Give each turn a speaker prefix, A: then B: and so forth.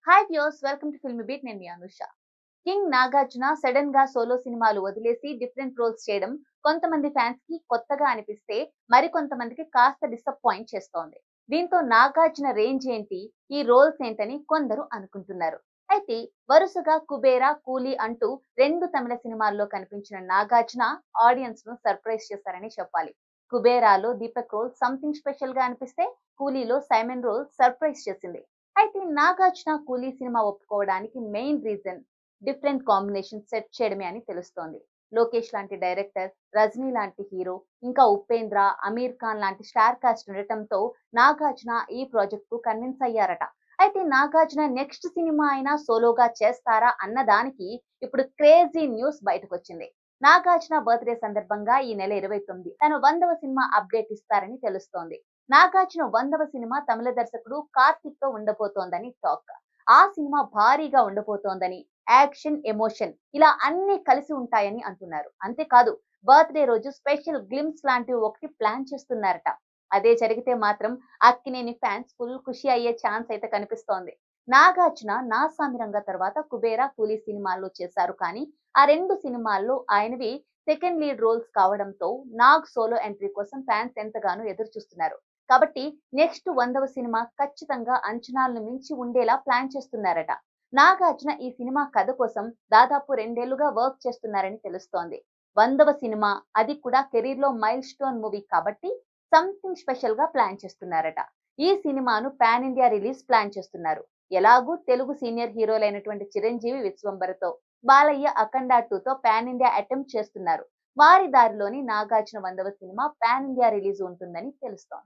A: Hi viewers, welcome to film beat. నేను మీ Anusha. King Nagarjuna sudden గా solo సినిమాలు వదిలేసి డిఫరెంట్ రోల్స్ చేయడం కొంతమంది ఫ్యాన్స్ కి కొత్తగా అనిపిస్తే మరికొంతమందికి కాస్త డిసప్పాయింట్ చేస్తోంది. దీంతో నాగార్జున రేంజ్ ఏంటి, ఈ రోల్స్ ఏంటని కొందరు అనుకుంటున్నారు. అయితే వరుసగా కుబేరా, కూలీ అంటూ రెండు తమిళ సినిమాల్లో కనిపించిన నాగార్జున ఆడియన్స్ ను సర్ప్రైజ్ చేశారని చెప్పాలి. కుబేరాలో దీపక్ రోల్ సంథింగ్ స్పెషల్ గా అనిపిస్తే, కూలీలో సైమన్ రోల్ సర్ప్రైజ్ చేసింది. అయితే నాగార్జున కూలీ సినిమా ఒప్పుకోవడానికి main reason different combination set చేయడమే అని తెలుస్తోంది. లోకేష్ లాంటి డైరెక్టర్, రజనీ లాంటి హీరో, ఇంకా ఉపేంద్ర, అమీర్ ఖాన్ లాంటి స్టార్ కాస్ట్ ఉండటంతో నాగార్జున ఈ ప్రాజెక్ట్ కు కన్విన్స్ అయ్యారట. అయితే నాగార్జున నెక్స్ట్ సినిమా అయినా సోలోగా చేస్తారా అన్న దానికి ఇప్పుడు క్రేజీ న్యూస్ బయటకు వచ్చింది. నాగార్జున బర్త్డే సందర్భంగా ఈ నెల 29 తన 100వ సినిమా అప్డేట్ ఇస్తారని తెలుస్తోంది. నాగార్జున 100వ సినిమా తమిళ దర్శకుడు కార్తిక్ తో ఉండబోతోందని టాక్. ఆ సినిమా భారీగా ఉండబోతోందని, యాక్షన్, ఎమోషన్ ఇలా అన్ని కలిసి ఉంటాయని అంటున్నారు. అంతేకాదు, బర్త్డే రోజు స్పెషల్ గ్లిమ్స్ లాంటివి ఒకటి ప్లాన్ చేస్తున్నారట. అదే జరిగితే మాత్రం అక్కినేని ఫ్యాన్స్ ఫుల్ ఖుషి అయ్యే ఛాన్స్ అయితే కనిపిస్తోంది. నాగార్జున నా సామిరంగ తర్వాత కుబేరా, కూలీ సినిమాల్లో చేశారు, కానీ ఆ రెండు సినిమాల్లో ఆయనవి సెకండ్ లీడ్ రోల్స్ కావడంతో నాగ్ సోలో ఎంట్రీ కోసం ఫ్యాన్స్ ఎంతగానో ఎదురు చూస్తున్నారు. కాబట్టి నెక్స్ట్ 100వ సినిమా ఖచ్చితంగా అంచనాలను మించి ఉండేలా ప్లాన్ చేస్తున్నారట. నాగార్జున ఈ సినిమా కథ కోసం దాదాపు 2 ఏళ్లుగా వర్క్ చేస్తున్నారని తెలుస్తోంది. 100వ సినిమా, అది కూడా కెరీర్ లో మైల్ స్టోన్ మూవీ కాబట్టి సంథింగ్ స్పెషల్ గా ప్లాన్ చేస్తున్నారట. ఈ సినిమాను పాన్ ఇండియా రిలీజ్ ప్లాన్ చేస్తున్నారు. ఎలాగూ తెలుగు సీనియర్ హీరోలైనటువంటి చిరంజీవి విశ్వంబరతో, బాలయ్య అఖండ 2తో పాన్ ఇండియా అటెంప్ట్ చేస్తున్నారు. వారి దారిలోని నాగార్జున 100వ సినిమా పాన్ ఇండియా రిలీజ్ ఉంటుందని తెలుస్తోంది.